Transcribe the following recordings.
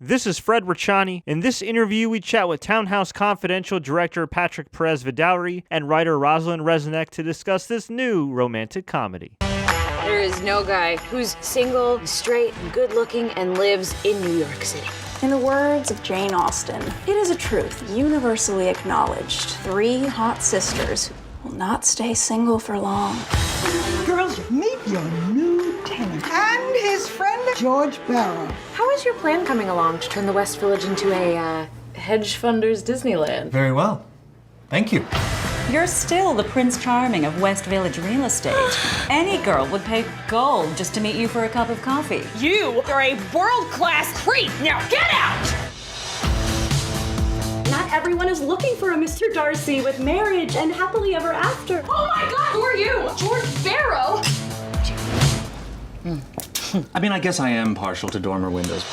This is Fred Richani. In this interview, we chat with Townhouse Confidential director Patrick Perez Vidauri and writer Rosalind Resnick to discuss this new romantic comedy. There is no guy who's single, straight, good-looking, and lives in New York City. In the words of Jane Austen, it is a truth universally acknowledged. 3 hot sisters will not stay single for long. Girls, meet your new tenant and his friend, George Barrow. How is your plan coming along to turn the West Village into a, hedgefunders Disneyland? Very well. Thank you. You're still the Prince Charming of West Village real estate. Any girl would pay gold just to meet you for a cup of coffee. You are a world-class creep. Now get out! Not everyone is looking for a Mr. Darcy with marriage and happily ever after. Oh my God, who are you? George Barrow? I mean, I guess I am partial to dormer windows.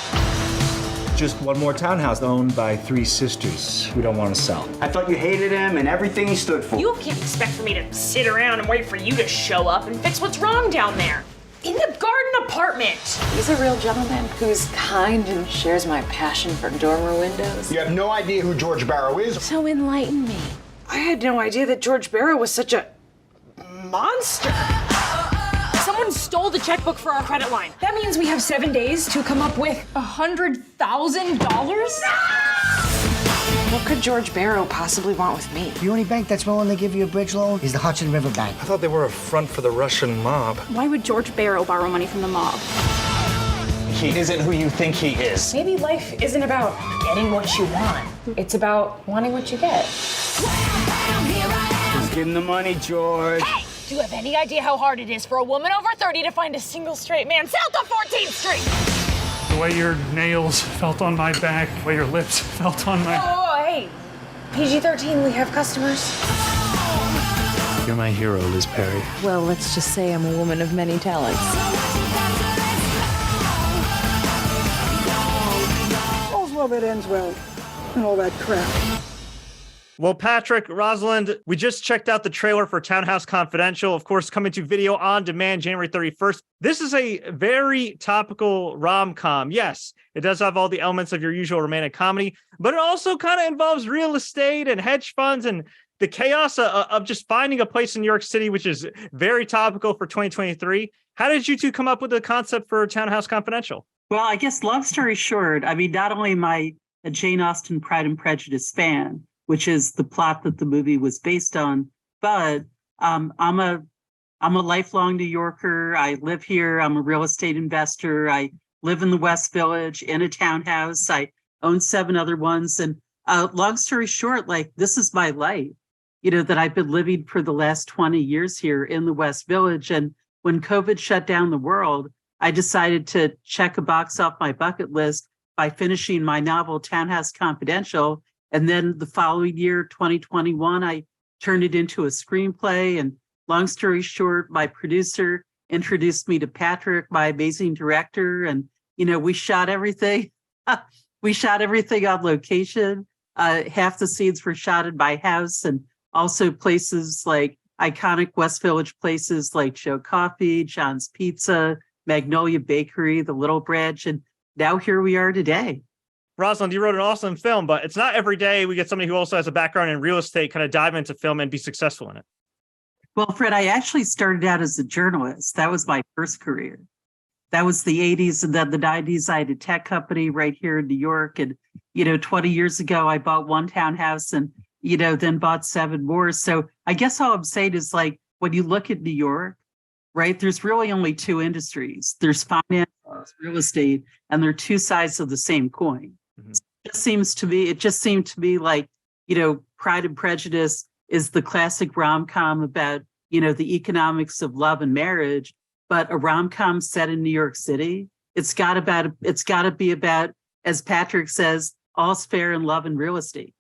Just one more townhouse owned by 3 sisters we don't want to sell. I thought you hated him and everything he stood for. You can't expect for me to sit around and wait for you to show up and fix what's wrong down there. In the garden apartment. He's a real gentleman who's kind and shares my passion for dormer windows. You have no idea who George Barrow is. So enlighten me. I had no idea that George Barrow was such a monster. Someone stole the checkbook for our credit line. That means we have 7 days to come up with $100,000? What could George Barrow possibly want with me? The only bank that's willing to give you a bridge loan is the Hudson River Bank. I thought they were a front for the Russian mob. Why would George Barrow borrow money from the mob? He isn't who you think he is. Maybe life isn't about getting what you want. It's about wanting what you get. Just give him the money, George. Hey! Do you have any idea how hard it is for a woman over 30 to find a single straight man south of 14th Street? The way your nails felt on my back, the way your lips felt on my... Oh, hey. PG-13, we have customers. You're my hero, Liz Perry. Well, let's just say I'm a woman of many talents. All's well that ends well, and all that crap. Well, Patrick, Rosalind, we just checked out the trailer for Townhouse Confidential, of course, coming to video on demand January 31st. This is a very topical rom-com. Yes, it does have all the elements of your usual romantic comedy, but it also kind of involves real estate and hedge funds and the chaos of just finding a place in New York City, which is very topical for 2023. How did you two come up with the concept for Townhouse Confidential? Well, I guess long story short, I mean, not only am I a Jane Austen Pride and Prejudice fan, which is the plot that the movie was based on, but I'm a lifelong New Yorker. I live here. I'm a real estate investor. I live in the West Village in a townhouse. I own 7 other ones. And long story short, like, this is my life, that I've been living for the last 20 years here in the West Village. And when COVID shut down the world, I decided to check a box off my bucket list by finishing my novel, Townhouse Confidential. And then the following year, 2021, I turned it into a screenplay. And long story short, my producer introduced me to Patrick, my amazing director. And, we shot everything. We shot everything on location. Half the scenes were shot in my house, and also places like iconic West Village places like Joe Coffee, John's Pizza, Magnolia Bakery, the Little Branch. And now here we are today. Rosalind, you wrote an awesome film, but it's not every day we get somebody who also has a background in real estate kind of dive into film and be successful in it. Well, Fred, I actually started out as a journalist. That was my first career. That was the 80s, and then the 90s. I had a tech company right here in New York. And, 20 years ago, I bought one townhouse and, then bought 7 more. So I guess all I'm saying is, like, when you look at New York, right, there's really only 2 industries. There's finance, there's real estate, and they're 2 sides of the same coin. Mm-hmm. So it just seemed to me like, Pride and Prejudice is the classic rom-com about, the economics of love and marriage, but a rom-com set in New York City, it's got to be about, as Patrick says, all's fair in love and real estate,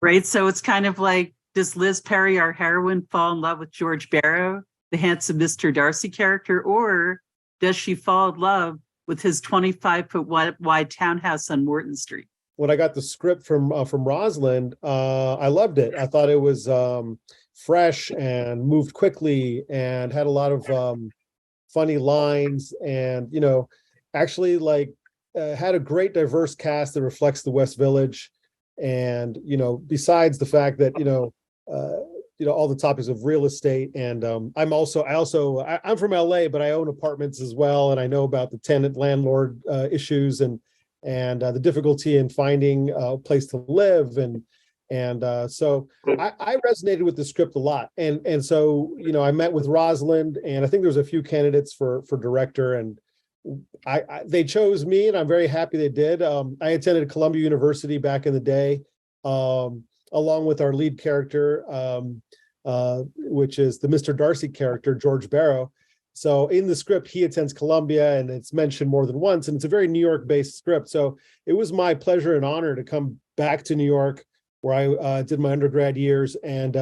right? So it's kind of like, does Liz Perry, our heroine, fall in love with George Barrow, the handsome Mr. Darcy character, or does she fall in love with his 25-foot wide townhouse on Morton Street? When I got the script from Rosalind, I loved it. I thought it was fresh and moved quickly and had a lot of funny lines, and actually, like, had a great diverse cast that reflects the West Village. And, besides the fact that, all the topics of real estate. And I'm from LA, but I own apartments as well. And I know about the tenant landlord issues and the difficulty in finding a place to live. So I resonated with the script a lot. And so, I met with Rosalind, and I think there was a few candidates for director, and they chose me, and I'm very happy they did. I attended Columbia University back in the day, along with our lead character, which is the Mr. Darcy character, George Barrow. So in the script, he attends Columbia, and it's mentioned more than once, and it's a very New York-based script. So it was my pleasure and honor to come back to New York, where I did my undergrad years, and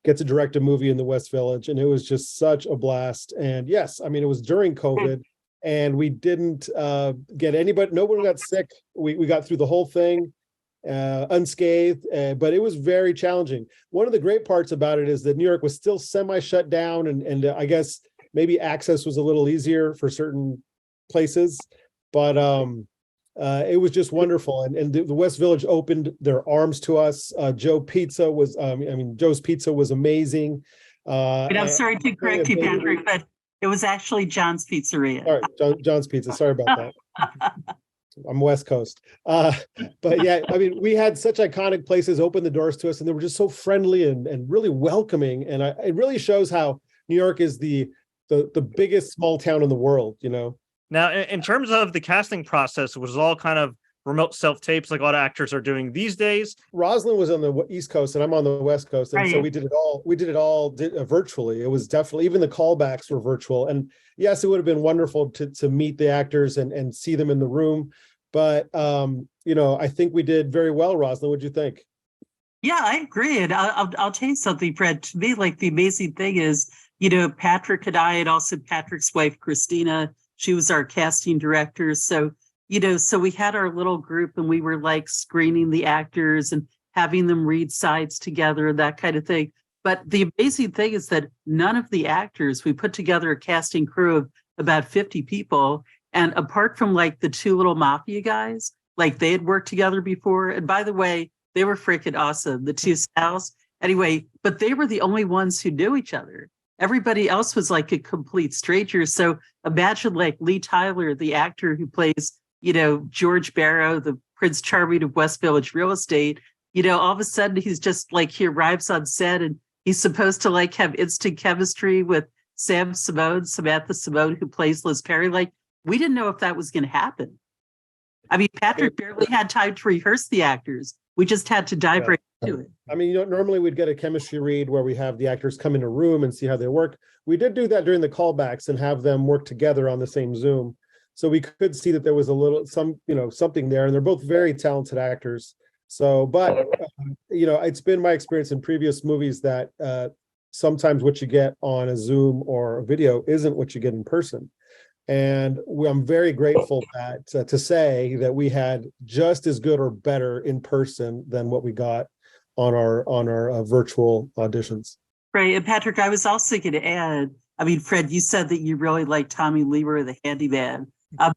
get to direct a movie in the West Village. And it was just such a blast. And yes, I mean, it was during COVID, and we didn't get anybody, no one got sick. We got through the whole thing unscathed, but it was very challenging. One of the great parts about it is that New York was still semi-shut down, and I guess maybe access was a little easier for certain places, but it was just wonderful. And the West Village opened their arms to us. Joe's Pizza was amazing. And I'm sorry to correct you, Patrick, but it was actually John's Pizzeria. Sorry, John's Pizza. Sorry about that. I'm West Coast. But yeah, I mean, we had such iconic places open the doors to us, and they were just so friendly and really welcoming. And it really shows how New York is the biggest small town in the world, Now, in terms of the casting process, was all kind of remote self-tapes like a lot of actors are doing these days? Rosalind was on the East Coast and I'm on the West Coast. And so we did it all virtually. It was definitely, even the callbacks were virtual. And yes, it would have been wonderful to meet the actors and see them in the room. But, I think we did very well, Rosalind. What'd you think? Yeah, I agree. And I'll tell you something, Fred. To me, like, the amazing thing is, Patrick and I, and also Patrick's wife, Christina, she was our casting director. So, so we had our little group, and we were like screening the actors and having them read sides together, that kind of thing. But the amazing thing is that none of the actors, we put together a casting crew of about 50 people. And apart from like the two little mafia guys, like they had worked together before. And by the way, they were freaking awesome, the two Sals. Anyway, but they were the only ones who knew each other. Everybody else was like a complete stranger. So imagine like Lee Tyler, the actor who plays, George Barrow, the Prince Charming of West Village real estate. All of a sudden he's just like, he arrives on set and he's supposed to like have instant chemistry with Samantha Simone, who plays Liz Perry. Like, we didn't know if that was going to happen. I mean, Patrick barely had time to rehearse the actors. We just had to dive right into it. I mean, normally we'd get a chemistry read where we have the actors come in a room and see how they work. We did do that during the callbacks and have them work together on the same Zoom. So we could see that there was something there, and they're both very talented actors. So, but, it's been my experience in previous movies that sometimes what you get on a Zoom or a video isn't what you get in person. And I'm very grateful that to say that we had just as good or better in person than what we got on our virtual auditions. Right. And Patrick, I was also going to add, I mean, Fred, you said that you really liked Tommy Leroy, the handyman.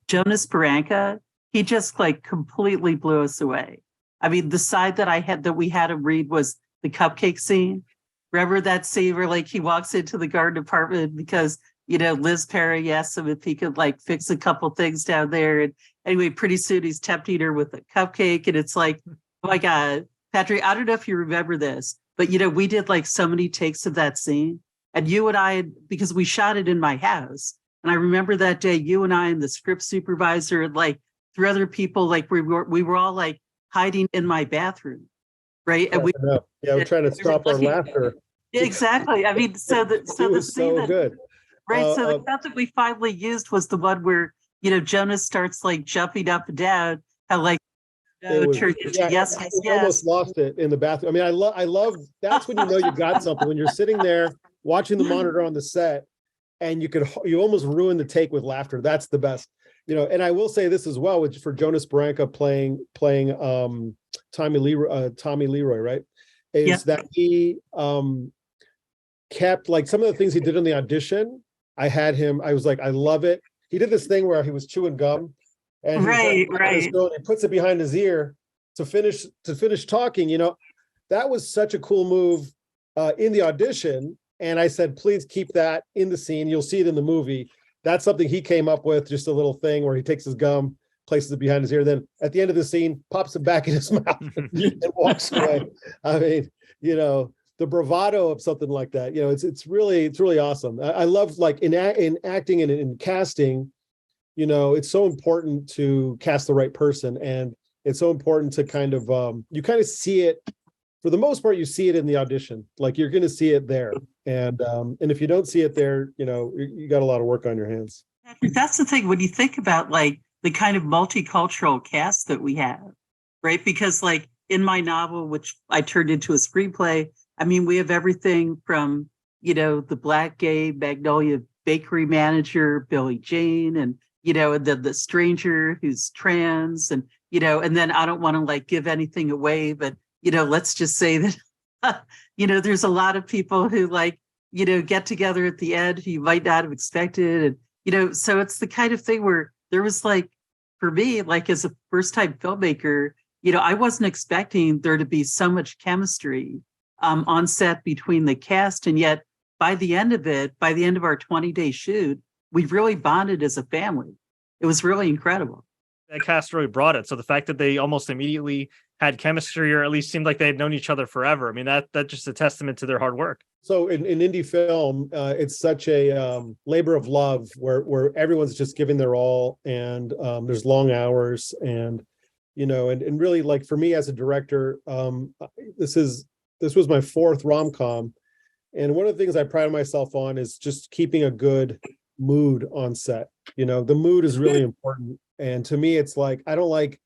Jonas Baranka, he just like completely blew us away. I mean, the side that we had him read was the cupcake scene. Remember that scene where like he walks into the garden apartment because Liz Perry asked him if he could like fix a couple things down there. And anyway, pretty soon he's tempting her with a cupcake. And it's like, oh my God, Patrick, I don't know if you remember this, but we did like so many takes of that scene. And you and I, because we shot it in my house. And I remember that day, you and I and the script supervisor and like 3 other people, like we were all like hiding in my bathroom. Right. And we're trying to stop our laughter. Exactly. I mean, so the scene so good. Right. So the cut that we finally used was the one where, Jonas starts like jumping up and down. How like, yes. Almost lost it in the bathroom. I mean, I love, that's when you got something, when you're sitting there watching the monitor on the set and you almost ruin the take with laughter. That's the best, and I will say this as well, which for Jonas Baranka playing Tommy Leroy, right? Is that he kept like some of the things he did in the audition. I was like, I love it. He did this thing where he was chewing gum and he puts it behind his ear to finish talking. That was such a cool move in the audition. And I said, please keep that in the scene. You'll see it in the movie. That's something he came up with, just a little thing where he takes his gum, places it behind his ear, then at the end of the scene, pops it back in his mouth and walks away. I mean, the bravado of something like that, it's really awesome. I love, like, in acting and in casting, it's so important to cast the right person, and it's so important to kind of you kind of see it. For the most part, you see it in the audition. Like, you're going to see it there, and if you don't see it there, you got a lot of work on your hands. That's the thing when you think about, like, the kind of multicultural cast that we have, right? Because, like, in my novel, which I turned into a screenplay, I mean, we have everything from, the Black gay Magnolia bakery manager, Billy Jane, and, the stranger who's trans, and, and then I don't want to, like, give anything away, but, let's just say that, there's a lot of people who, like, get together at the end who you might not have expected. And, so it's the kind of thing where there was, like, for me, like, as a first-time filmmaker, I wasn't expecting there to be so much chemistry on set between the cast. And yet by the end of our 20-day shoot, we really bonded as a family. It was really incredible. That cast really brought it. So the fact that they almost immediately had chemistry, or at least seemed like they had known each other forever. I mean, that's just a testament to their hard work. So in indie film, it's such a labor of love where everyone's just giving their all, and there's long hours, and and really, like, for me as a director, this was my fourth rom-com, and one of the things I pride myself on is just keeping a good mood on set. The mood is really important, and to me, it's like, I don't like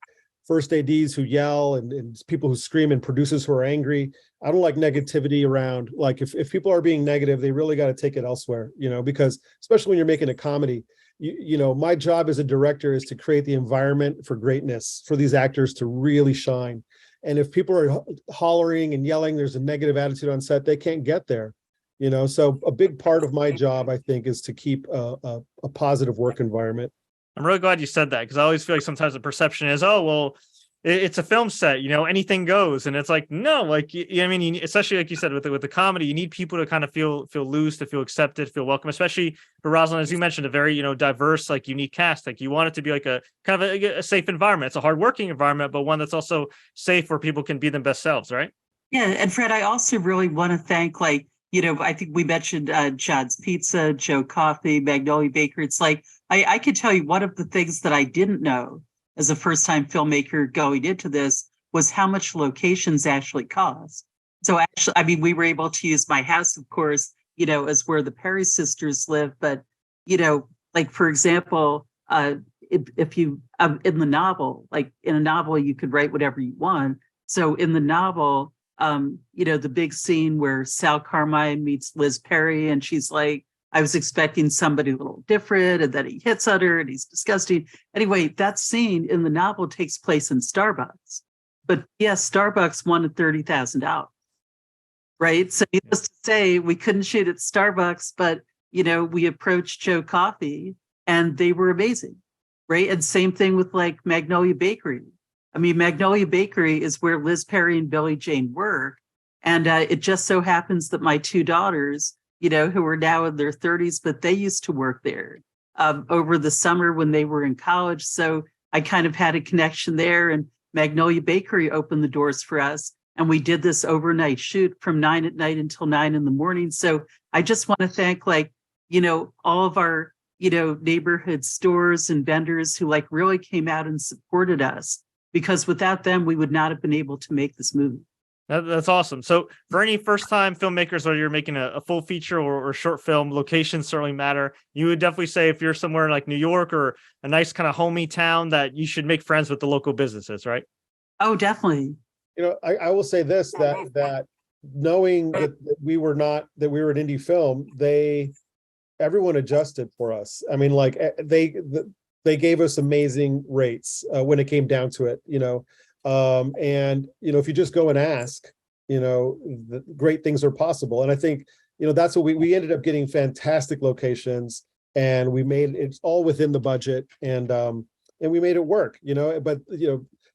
first ADs who yell and people who scream and producers who are angry. I don't like negativity around. Like, if people are being negative, they really got to take it elsewhere, because especially when you're making a comedy, my job as a director is to create the environment for greatness, for these actors to really shine. And if people are hollering and yelling, there's a negative attitude on set, they can't get there. So a big part of my job, I think, is to keep a positive work environment. I'm really glad you said that, because I always feel like sometimes the perception is, oh, well, it's a film set, anything goes. And it's like, no, like, I mean, especially like you said, with the comedy, you need people to kind of feel loose, to feel accepted, feel welcome, especially for Rosalind, as you mentioned, a very, diverse, like, unique cast. Like, you want it to be like a kind of a safe environment. It's a hardworking environment, but one that's also safe where people can be their best selves, right? Yeah. And Fred, I also really want to thank, like, I think we mentioned John's Pizza, Joe Coffee, Magnolia Bakery. It's like, I could tell you one of the things that I didn't know as a first-time filmmaker going into this was how much locations actually cost. So actually, I mean, we were able to use my house, of course, as where the Perez sisters live. But, like, for example, if you, in the novel, like, in a novel, you could write whatever you want. So in the novel, the big scene where Sal Carmine meets Liz Perry, and she's like, I was expecting somebody a little different, and then he hits on her and he's disgusting. Anyway, that scene in the novel takes place in Starbucks. But yes, Starbucks wanted $30,000, right? So needless to say, we couldn't shoot at Starbucks, but, we approached Joe Coffee and they were amazing, right? And same thing with, like, Magnolia Bakery. I mean, Magnolia Bakery is where Liz Perry and Billy Jane work. And it just so happens that my two daughters, who are now in their 30s, but they used to work there over the summer when they were in college. So I kind of had a connection there, and Magnolia Bakery opened the doors for us. And we did this overnight shoot from 9 at night until 9 in the morning. So I just want to thank, like, all of our, neighborhood stores and vendors who, like, really came out and supported us, because without them, we would not have been able to make this movie. That's awesome. So for any first-time filmmakers, whether you're making a full feature or short film, locations certainly matter. You would definitely say, if you're somewhere like New York or a nice kind of homey town, that you should make friends with the local businesses, right? Oh, definitely. I will say this, that knowing that we were an indie film, everyone adjusted for us. I mean, like, they gave us amazing rates when it came down to it, and if you just go and ask, the great things are possible. And I think, that's what we ended up getting fantastic locations, and we made it's all within the budget. And and we made it work, but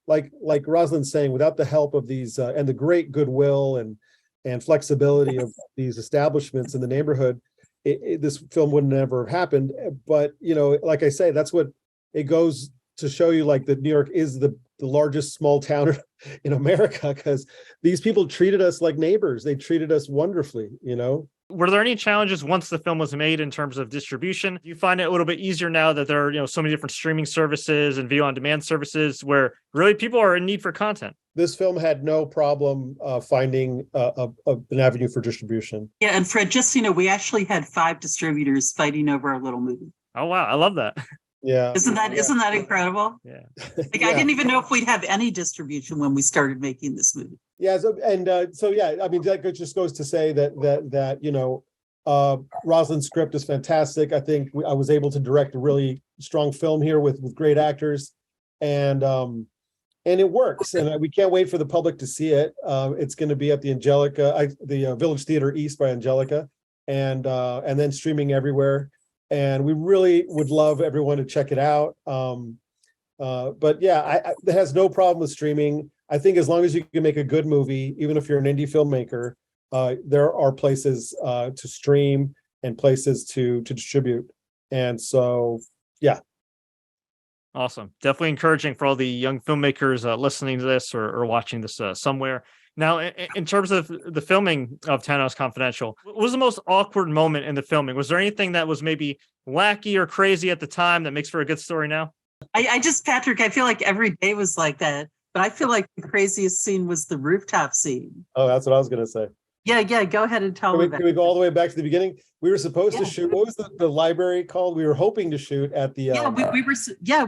like Rosalind's saying, without the help of these and the great goodwill and flexibility of these establishments in the neighborhood, this film wouldn't ever have happened. But like I say, that's what it goes to show you, like, that New York is the largest small town in America, because these people treated us like neighbors. They treated us wonderfully. Were there any challenges once the film was made in terms of distribution? Do you find it a little bit easier now that there are, so many different streaming services and video on demand services where really people are in need for content? This film had no problem finding an avenue for distribution. Yeah, and Fred, just we actually had 5 distributors fighting over our little movie. Oh wow, I love that. Yeah, isn't that incredible? Yeah, I didn't even know if we'd have any distribution when we started making this movie. Yeah, so I mean, that just goes to say that Rosalind's script is fantastic. I think I was able to direct a really strong film here with great actors, and it works. And we can't wait for the public to see it. It's going to be at the the Village Theater East by Angelica, and then streaming everywhere. And we really would love everyone to check it out. But yeah, it has no problem with streaming. I think as long as you can make a good movie, even if you're an indie filmmaker, there are places to stream and places to distribute. And so, yeah. Awesome. Definitely encouraging for all the young filmmakers listening to this or watching this somewhere. Now, in terms of the filming of Townhouse Confidential, what was the most awkward moment in the filming? Was there anything that was maybe wacky or crazy at the time that makes for a good story now? Patrick, I feel like every day was like that. But I feel like the craziest scene was the rooftop scene. Oh, that's what I was going to say. Yeah. Go ahead and tell me. Can we go all the way back to the beginning? We were supposed to shoot. What was the library called? We were hoping to shoot at the.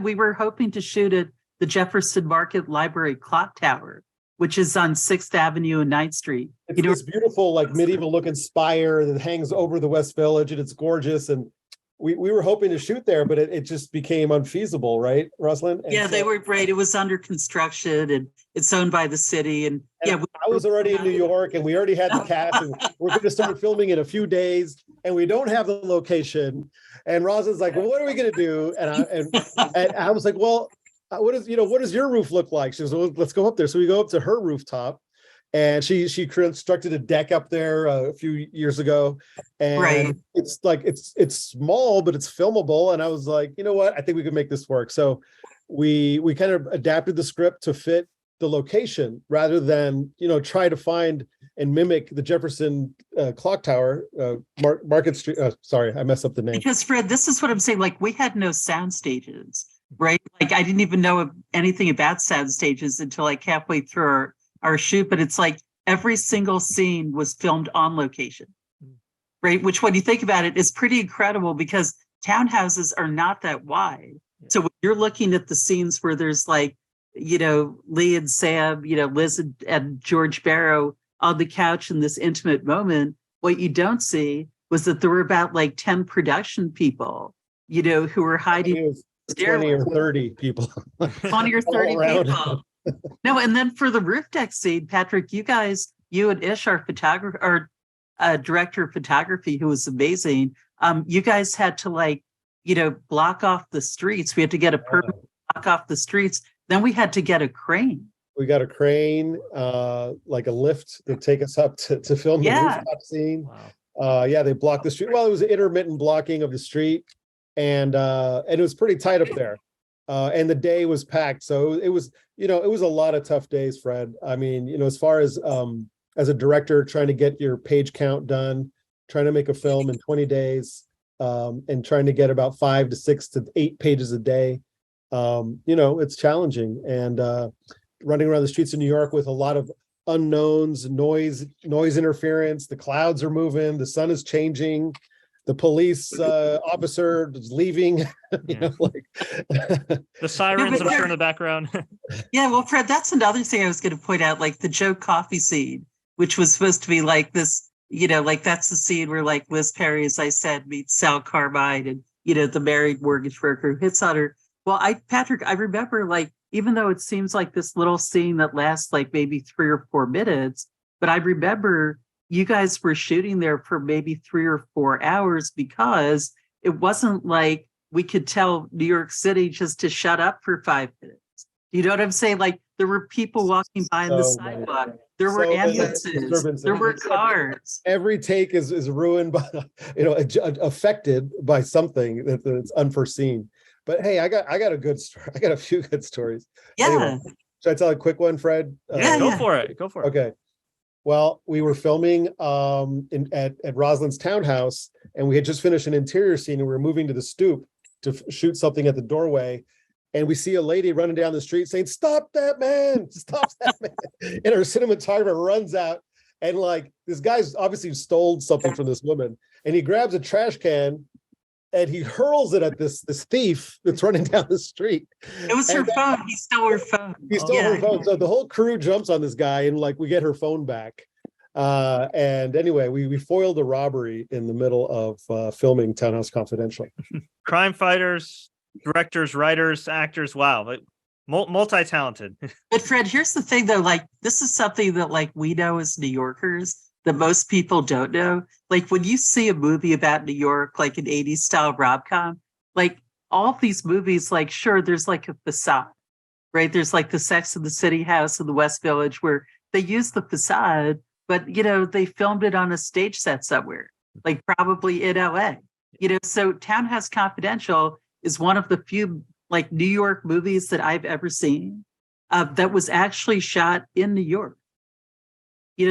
We were hoping to shoot at the Jefferson Market Library Clock Tower, which is on 6th Avenue and 9th Street. It's this beautiful, like, medieval looking spire that hangs over the West Village, and it's gorgeous. And we were hoping to shoot there, but it just became unfeasible, right, Rosalind? They were great. It was under construction, and it's owned by the city. And I was already in New York, and we already had the cast, and we're going to start filming in a few days, and we don't have the location. And Rosalind's like, "Well, what are we going to do?" And I was like, "Well, what does your roof look like?" She goes, "Well, let's go up there." So we go up to her rooftop, and she constructed a deck up there a few years ago, and it's like it's small, but it's filmable. And I was like, you know what, I think we could make this work. So we kind of adapted the script to fit the location rather than try to find and mimic the Jefferson clock tower, Market Street. Sorry, I messed up the name. Because Fred, this is what I'm saying. Like, we had no sound stages, right? Like, I didn't even know anything about sound stages until like halfway through our shoot. But it's like every single scene was filmed on location, right? Which, when you think about it, is pretty incredible because townhouses are not that wide. So when you're looking at the scenes where there's like, Lee and Sam, Liz and George Barrow on the couch in this intimate moment, what you don't see was that there were about like 10 production people, who were hiding. 20 or 30 people. 20 or 30 people. No, and then for the roof deck scene, Patrick, you and Ish, our photographer, our director of photography, who was amazing, you guys had to block off the streets. We had to get a permit to block off the streets. Then we had to get a crane. We got a crane, like a lift to take us up to film the rooftop scene. Wow. They blocked the street. Well, it was an intermittent blocking of the street, and it was pretty tight up there. And the day was packed. So it was a lot of tough days, Fred. I mean, as far as a director trying to get your page count done, trying to make a film in 20 days, and trying to get about 5 to 6 to 8 pages a day. It's challenging, and running around the streets of New York with a lot of unknowns, noise interference. The clouds are moving. The sun is changing. The police officer is leaving. The sirens, I'm sure, in the background. Yeah, well, Fred, that's another thing I was going to point out, like the Joe Coffey scene, which was supposed to be like this, that's the scene where like Liz Perry, as I said, meets Sal Carmine, and the married mortgage broker who hits on her. Well, Patrick, I remember, like, even though it seems like this little scene that lasts like maybe 3 or 4 minutes, but I remember you guys were shooting there for maybe 3 or 4 hours because it wasn't like we could tell New York City just to shut up for 5 minutes. You know what I'm saying? Like there were people walking by on the sidewalk. There were ambulances. There were cars. Every take is ruined by, affected by something that's unforeseen. But hey, I got a good story. I got a few good stories. Yeah. Anyway, should I tell a quick one, Fred? Go for it. Okay. Well, we were filming at Rosalind's townhouse, and we had just finished an interior scene, and we were moving to the stoop to shoot something at the doorway. And we see a lady running down the street saying, "Stop that man! Stop that man!" And our cinematographer runs out, and like this guy's obviously stole something from this woman, and he grabs a trash can and he hurls it at this thief that's running down the street. It was her phone. He stole her phone. He stole her phone. So the whole crew jumps on this guy, and like we get her phone back. And anyway, we foiled a robbery in the middle of filming Townhouse Confidential. Crime fighters, directors, writers, actors. Wow. Like, multi-talented. But Fred, here's the thing though, like this is something that like we know as New Yorkers that most people don't know. Like when you see a movie about New York, like an 80s style rom-com, like all of these movies, like sure, there's like a facade, right? There's like the Sex and the City house in the West Village where they use the facade, but they filmed it on a stage set somewhere, like probably in LA. So Townhouse Confidential is one of the few like New York movies that I've ever seen that was actually shot in New York.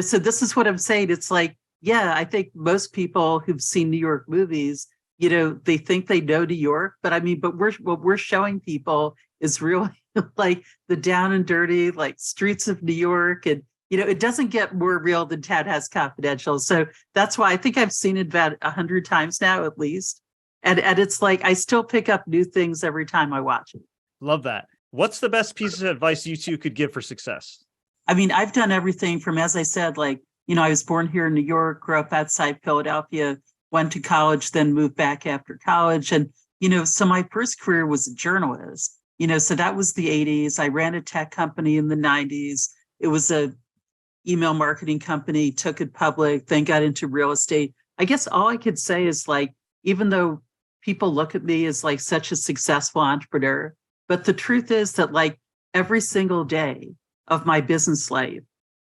So this is what I'm saying. It's like, yeah, I think most people who've seen New York movies, they think they know New York, but I mean, but what we're showing people is really like the down and dirty, like streets of New York. And, it doesn't get more real than Townhouse Confidential. So that's why I think I've seen it about 100 times now, at least. And it's like, I still pick up new things every time I watch it. Love that. What's the best piece of advice you two could give for success? I mean, I've done everything from, as I said, like, I was born here in New York, grew up outside Philadelphia, went to college, then moved back after college. And, so my first career was a journalist, so that was the 80s. I ran a tech company in the 90s. It was a email marketing company, took it public, then got into real estate. I guess all I could say is like, even though people look at me as like such a successful entrepreneur, but the truth is that like every single day of my business life,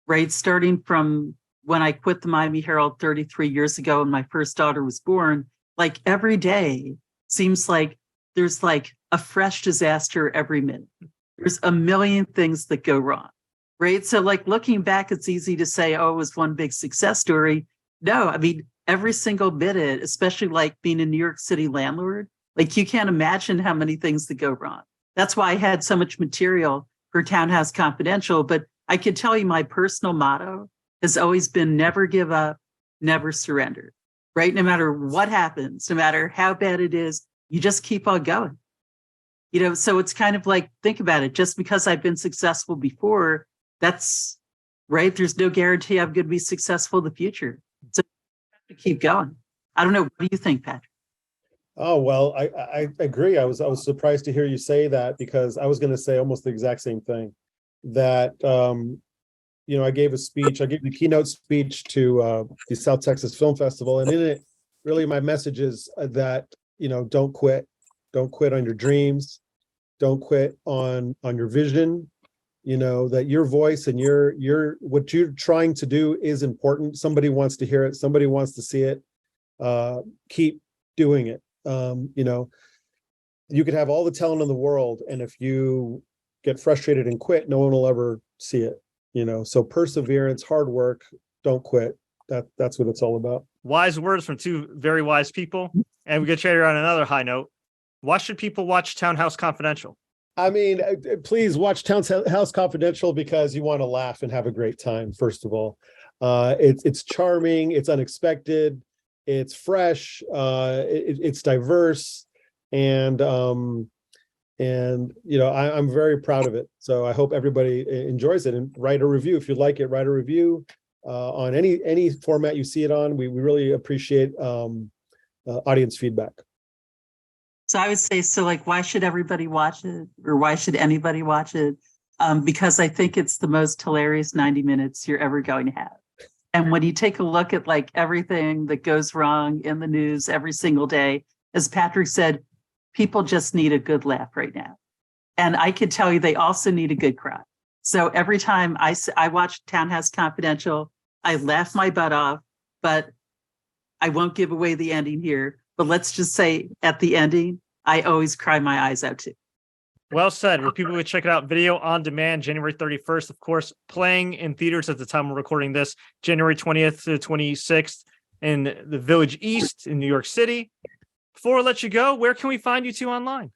right? Starting from when I quit the Miami Herald 33 years ago and my first daughter was born, like every day seems like there's like a fresh disaster every minute. There's a million things that go wrong, right? So like looking back, it's easy to say, oh, it was one big success story. No, I mean, every single minute, especially like being a New York City landlord, like you can't imagine how many things that go wrong. That's why I had so much material for Townhouse Confidential, but I could tell you my personal motto has always been never give up, never surrender, right? No matter what happens, no matter how bad it is, you just keep on going. So it's kind of like, think about it, just because I've been successful before, that's right. There's no guarantee I'm going to be successful in the future. So you have to keep going. I don't know. What do you think, Patrick? Oh, well, I agree. I was surprised to hear you say that, because I was going to say almost the exact same thing. That, I gave the keynote speech to the South Texas Film Festival. And in it, really my message is that, don't quit. Don't quit on your dreams. Don't quit on your vision. That your voice and your what you're trying to do is important. Somebody wants to hear it. Somebody wants to see it. Keep doing it. You could have all the talent in the world, and if you get frustrated and quit, no one will ever see it. So perseverance, hard work, don't quit. That's what it's all about. Wise words from two very wise people, and we get traded on another high note. Why should people watch Townhouse Confidential? I mean, please watch Townhouse Confidential because you want to laugh and have a great time. First of all, it's charming, it's unexpected, it's fresh, it's diverse, and I'm very proud of it. So I hope everybody enjoys it, and write a review if you like it. Write a review on any format you see it on. We really appreciate audience feedback. So I would say, why should everybody watch it, or why should anybody watch it? Because I think it's the most hilarious 90 minutes you're ever going to have. And when you take a look at like everything that goes wrong in the news every single day, as Patrick said, people just need a good laugh right now. And I can tell you they also need a good cry. So every time I watch Townhouse Confidential, I laugh my butt off, but I won't give away the ending here. But let's just say at the ending, I always cry my eyes out too. Well said. Where people would check it out, video on demand, January 31st, of course, playing in theaters at the time we're recording this, January 20th to 26th in the Village East in New York City. Before I let you go, where can we find you two online?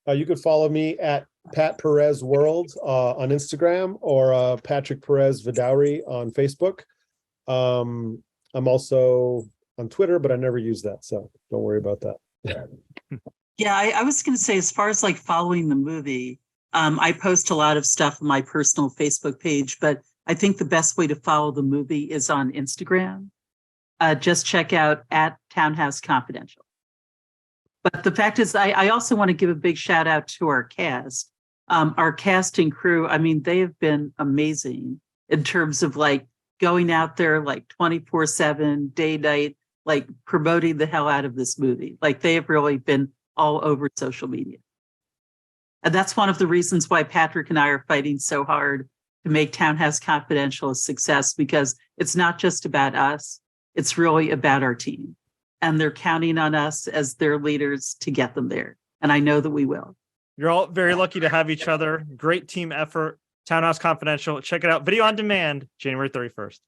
You could follow me at Pat Perez World on Instagram or Patrick Perez Vidauri on Facebook. I'm also on Twitter, but I never use that, so don't worry about that. Yeah, I was going to say, as far as like following the movie, I post a lot of stuff on my personal Facebook page, but I think the best way to follow the movie is on Instagram. Just check out at Townhouse Confidential. But the fact is, I also want to give a big shout out to our cast. Our cast and crew, I mean, they have been amazing in terms of like going out there like 24/7, day, night, like promoting the hell out of this movie. Like they have really been all over social media. And that's one of the reasons why Patrick and I are fighting so hard to make Townhouse Confidential a success, because it's not just about us. It's really about our team. And they're counting on us as their leaders to get them there. And I know that we will. You're all very lucky to have each other. Great team effort. Townhouse Confidential. Check it out. Video on demand, January 31st.